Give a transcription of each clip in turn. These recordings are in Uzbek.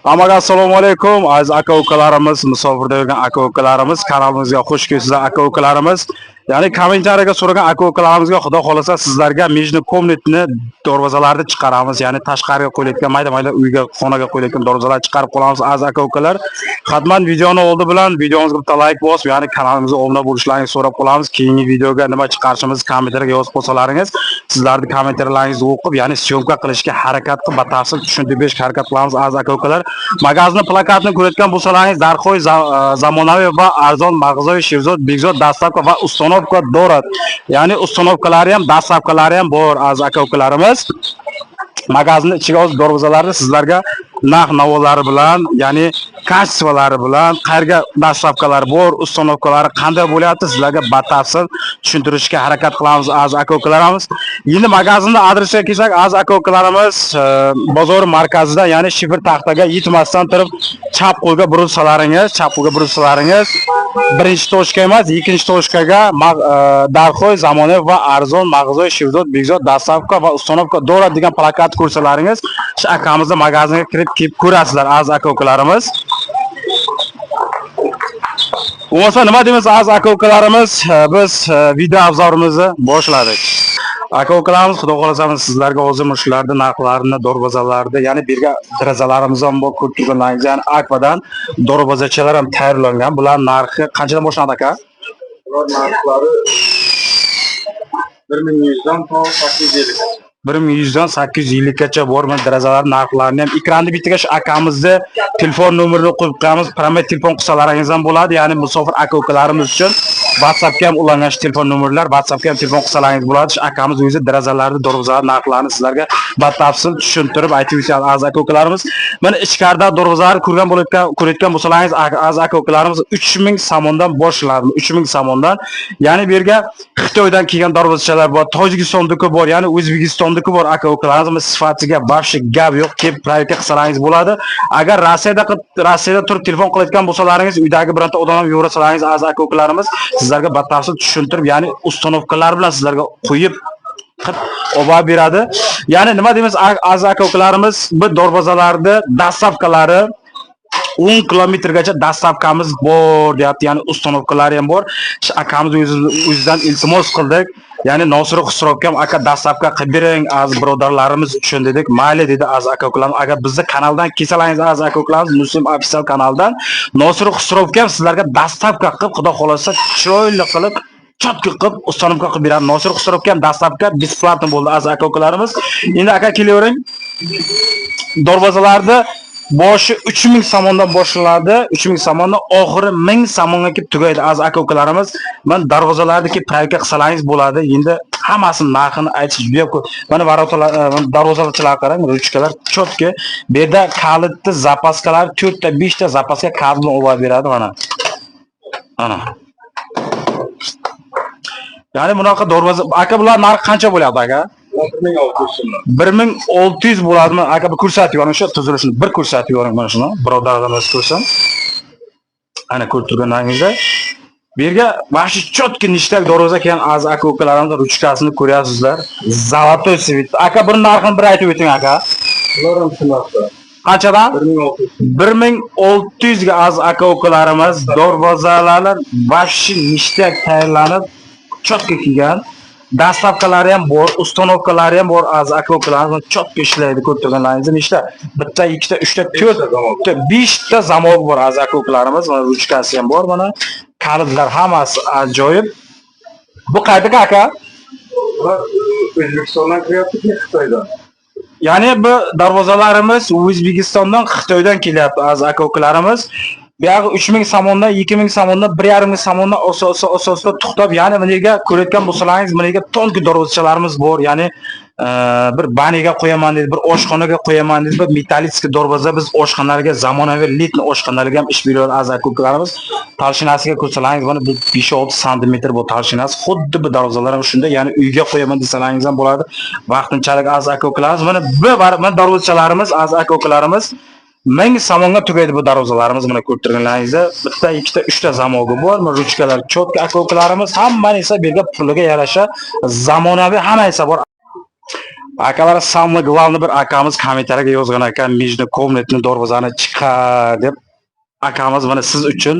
Hammaga assalomu alaykum aziz aka ukalarimiz, musofirda yurgan aka ukalarimiz, kanalimizga xush kelibsizlar aka ukalarimiz. Ya'ni kommentariyaga so'ragan aka ukalarimizga xudo xolasa sizlarga mijni komnatni darvozalarni chiqaramiz. Ya'ni tashqariga qo'yilgan mayda-mayda uyga, xonaga qo'yilgan darvozalarni chiqarib qolamiz aziz aka ukalar. Qatman videoni oldi bilan videomizga bitta like bosib, ya'ni kanalimizga obuna bo'lishlaringizni so'rab qolamiz. Keyingi videoga nima chiqarishimiz kommentariyaga yozib qo'ysalaringiz, sizlarning kommentariyalaringizni o'qib, ya'ni syomka qilishga harakat qilib, batafsil tushuntirib berishga harakat qilamiz aziz aka ukalar. Magazni plakatini ko'rayotgan bo'lsalaringiz, darhol zamonaviy va arzon mag'zoy Sherzod, Bekzod dastavka va uстановка Dorad. Ya'ni uстановkalari ham, dastavkalari ham bor aziz aka ukalarimiz. Magazni ichiga o'z darvozalarni sizlarga narx-navolari bilan, ya'ni kachsivalari bilan, qayerga dastavkalar bor, uстановkalari qanday bo'lyapti, sizlarga batafsil tushuntirishga harakat qilamiz aziz aka ukalarimiz. Endi magazinda adresiga kelsak, aziz aka ukalarimiz bozor markazida, ya'ni shifr taxtaga yetmasdan turib chap qo'lga burilsalaringiz, birinchi tochka emas, ikkinchi tochkaga darhol zamonaviy va arzon mag'zoy Sherzod, Bekzod dastavka va uстановка Dorad degan plakat ko'rsalaringiz, shu akamizning magazinga kirib ko'rasizlar aziz aka ukalarimiz. Bo'lmasa nima deymiz aziz aka ukalarimiz, biz video obzorimizni boshladik. Aka ukalarimiz, xudo xolasa sizlarga hozir shularning narxlarini, darvozalarni, ya'ni birga derazalarimiz ham bor, ko'rib turganlaringiz, ya'ni akvadan darvozachalar ham tayyorlangan. Bular narxi qanchadan boshlanadi aka? Bular narxlari 1100 dan to 850 gacha. 1100 dan 850 gacha bor. Men derazalar narxlarini ham ekranni bitiga shu akamizni telefon nomerini qo'yib qo'yamiz. Privat telefon qilsalaringiz ham bo'ladi. Ya'ni musofir aka ukalarimiz uchun WhatsAppga ham ulangan shu telefon nomerlar, WhatsAppga ham telefon qilsalaringiz bo'ladi. Shu akamiz o'zi derazalarni, darvozalar narxlarini sizlarga batafsil tushuntirib aytib o'tadi aziz aka ukalarimiz. Mana ichkarida darvozalarni ko'rayotgan bo'lsalaringiz aziz aka ukalarimiz 3000 somondan boshlanadi. 3000 somondan. Ya'ni bu yerga Xitoydan kelgan darvozachalar bor, Tojikistondagi bor, ya'ni O'zbekistondagi bor aka ukalarimiz sifatiga boshqa gap yo'q, kelib privatga qilsalaringiz bo'ladi. Agar Rossiyada turib telefon qilayotgan bo'lsalaringiz, uydagi bironta odam yo'rasalaringiz aziz aka ukalarimiz sizlarga batafsil tushuntirib, ya'ni uстановkalar bilan sizlarga qo'yib olib beradi. Ya'ni nima deymiz aziz aka ukalarimiz, bu darvozalarni dastavkalari 10 kilometrgacha dastavkamiz bor deyapti, ya'ni uстановkalari ham bor. Shu akamiz o'zidan iltimos qildik. Ya'ni Nosir Xusrovga ham aka dastavka qilib bering aziz birodarlarimiz uchun dedik. Mayli dedi aziz aka ukalarimiz. Agar bizni kanaldan kelsalaringiz aziz aka ukalarimiz, Muslim official kanaldan Nosir Xusrovga ham sizlarga dastavka qilib, xudo xolasa chiroyli qilib chotki qilib uстановка qilib beradi. Nosir Xusrovga ham dastavka besplatno bo'ldi aziz aka ukalarimiz. Endi aka kelavering. Darvozalarda boshi 3000 somondan boshlanadi. 3000 somondan oxiri 1000 somonga kelib tugaydi aziz aka ukalarimiz. Men darvozalardagi privatga qilsalaringiz bo'ladi. Endi hammasini narxini aytish juda ko'p. Mana darvozachilar qarang, ruchkalar chotki. Bu yerda kalitni zapaskalar 4 ta 5 ta zapaska kabelni olib beradi mana. Ana. Ya'ni bunaqa darvoza aka bular narxi qancha bo'lyapti aka? 1600 bo'ladimi? Aka bir ko'rsatib yuboring, shu tuzilishini bir ko'rsatib yuboring mana shuni. Birodarlarimiz ko'rsin. Ana ko'rib turganlaringizda bu yerga vahshi chotki nishtak darvoza kelgan aziz aka ukalarimiz ruchkasini ko'ryapsizlar. Zolotoy svit. Aka bir narxini bir aytib o'ting aka. Ular ham shunaqada. Qanchadan? 1600. 1600 ga aziz aka ukalarimiz darvozalar vahshi nishtak tayyorlanib chotki kelgan. Dastavkalari ham bor, uстановkalari ham bor aziz aka ukalarimiz chotki ishlaydi, ko'rib turganlaringizni. Nechta? Bitta, ikkita, uchta, to'rtta, beshta zamok bor aziz aka ukalarimiz. Mana ruchkasi ham bor, mana kalitlar hammasi ajoyib. Bu qayerda aka? O'zbekistondan kelyapti, Xitoydan. Ya'ni bu darvozalarimiz O'zbekistondan, Xitoydan kelyapti aziz aka ukalarimiz. Bu yoq 3000 somondan, 2000 somondan, 1,5 somondan asosida to'xtab, ya'ni bunga ko'rayotgan bo'lsalaringiz, bunga tonki darvozachalarimiz bor. Ya'ni bir baniga qo'yaman dedi, bir oshxonaga qo'yaman dedi, bir metallitskiy darvoza, biz oshxonalarga zamonaviy litni oshxonalarga ham ish beramiz aziz aka ukalarimiz. Talshinasiga ko'rsalaringiz, mana bu 5-6 sm bu talshinasi, xuddi bu darvozalar ham shunday, ya'ni uyga qo'yaman desalaringiz ham bo'ladi. Vaqtinchalik aziz aka ukalarimiz, mana bu darvozachalarimiz aziz aka ukalarimiz 1000 somonga tugaydi bu darvozalarimiz. Mana ko'rib turganlaringizda bitta, ikkita, uchta zamogi bor. Mana ruchkalar chotki aka ukalarimiz, hammasi esa bu yerga puliga yarasha zamonaviy hammasi bor. Akalar samый главный bir akamiz kommentariyaga yozgan ekan, Mijni komnatni dorvozani chiqar deb. Akamiz mana siz uchun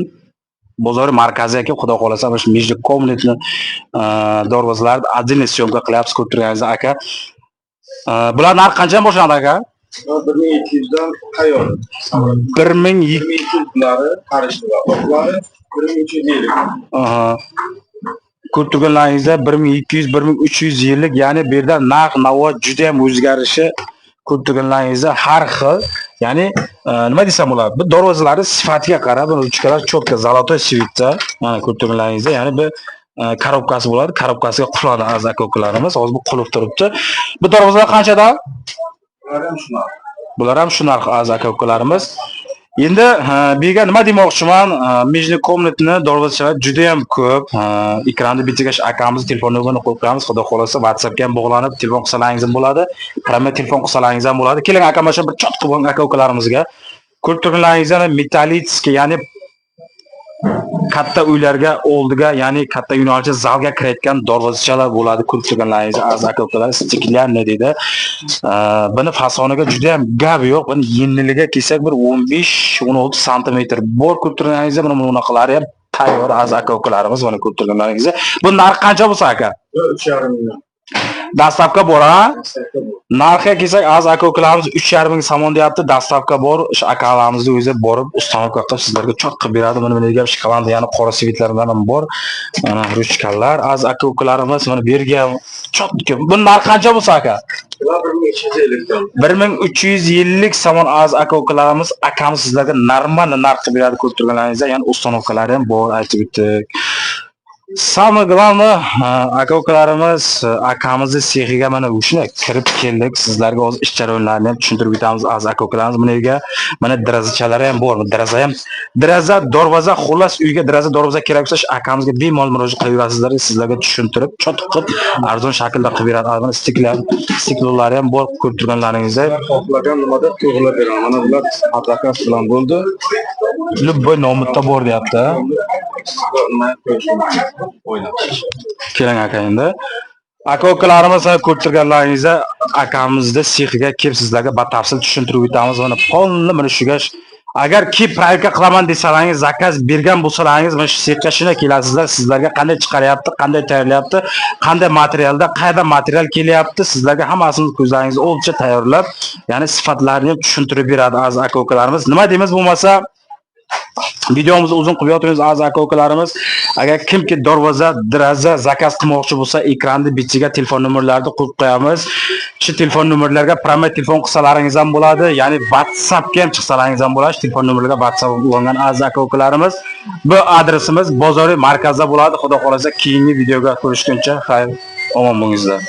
bozor markaziga kelib, xudo xolasa mana shu Mijni komnatni dorvozalarni отдельный syomka qilyapsiz, ko'rib turganingiz aka. Bular narxi qanchadan boshlanadi aka? 1200 dan tayyor. 1200 buları qarishli va oqlari 1350. Aha. Ko'rib turganlaringizda 1200-1300 yillik, ya'ni bu yerda narx-navo juda ham o'zgarishi ko'rib turganlaringizda har xil. Ya'ni nima desam bo'ladi? Bu dorvozalari sifatiga qarab, ruchkalar cho'tka, zolotoy svitsa, mana ko'rib turganlaringizda, ya'ni bu korobkasi bo'ladi. Korobkasiga quladi aka-ukalarimiz. Hozir bu qulib turibdi. Bu dorvozalar qanchadan? Bular ham shunaqa. Bular ham shu narx aka-ukalarimiz. Endi bu yerga nima demoqchiman? Mijni komnatni dorvozachalar juda ham ko'p. Ekranda bitiga akamiz telefon nomerini qo'yib qo'yamiz. Xudo xolasa WhatsAppga ham bog'lanib telefon qilsalaringiz ham bo'ladi. Private telefon qilsalaringiz ham bo'ladi. Keling aka, mana shu bir chot qilib aka-ukalarimizga. Ko'rib turganlaringizda metallitskiy, ya'ni katta uylarga oldiga, ya'ni katta yo'nalchi zalga kirayotgan dorvozachalar bo'ladi. Ko'rib turganlaringizda az aka-ukalar stiklarni deydi. Buni fasoniga juda ham gap yo'q. Buni yeniligiga kelsak bir 15-16 santimetr bor. Ko'rib turganlaringizda mana bunaqalari ham tayyor az aka-ukalarimiz. Mana ko'rib turganlaringizda. Bu narxi qancha bo'lsa aka? 3,5 million. Dastavka bor ha? Narxiga kelsak az aka-ukalarimiz 3,5 ming somon deyapti. Dastavka bor. O'sha akalarimizni o'zi borib ustanovka qilib sizlarga chot qilib beradi. Mana bunga shikoland, ya'ni qora svitlardan ham bor. Mana ruchkalar az aka-ukalarimiz mana bu yerga chot. Bu narxi qancha bo'lsa aka? 1350 somon az aka-ukalarimiz. Akamiz sizlarga normal narx qilib beradi, ko'rib turganlaringizda. Ya'ni ustanovkalari ham bor, aytib o'tdik. Самое главное, aka-ukalarimiz akamizni sexiga mana shunday kirib keldik. Sizlarga hozir ish jarayonlarini ham tushuntirib o'tamiz az aka-ukalarimiz. Buni yerga mana derazachalari ham bor. Deraza, dorvoza, xullas uyga deraza, dorvoza kerak bo'lsa akamizga bemalol murojaat qilaverasizlar. Sizlarga tushuntirib, chot qilib arzon shaklda qilib beradi. Mana stiklolari ham bor, ko'rib turganlaringizda. Xohlagan nimada to'g'rilab beraman. Mana bular atakas bilan bo'ldi. Любой nomitda bor deyapti. Keling aka, endi aka-ukalarimiz ko'rib turganlaringizda akamizni sexiga kelib sizlarga batafsil tushuntirib o'tamiz. Mana polni mana shuga agar ki proyektga qilaman desalaringiz, zakaz bergan bo'lsalaringiz, mana shu sexga shuna kelasizlar. Sizlarga qanday chiqaryapti, qanday tayyorlayapti, qanday materialda, qayerdan material kelyapti, sizlarga hammasini ko'zlaringiz oldincha tayyorlab, ya'ni sifatlarini ham tushuntirib beradi az aka-ukalarimiz. Nima deymiz bo'lmasa, videomizni uzun qilib yotimiz az aka-ukalarimiz. Agar kimki dorvoza, deraza zakaz qilmoqchi bo'lsa, ekranda bitiga telefon nomerlarini qo'yib qo'yamiz. Shu telefon nomerlarga private telefon qilsalaringiz ham bo'ladi, ya'ni WhatsAppga ham chiqsalaringiz ham bo'ladi. Telefon nomerlarga WhatsApp ulangan az aka-ukalarimiz. Bu adresimiz bozoriy markazda bo'ladi. Xudo xolasa keyingi videoga ko'rishguncha xayr, omon bo'lingizlar.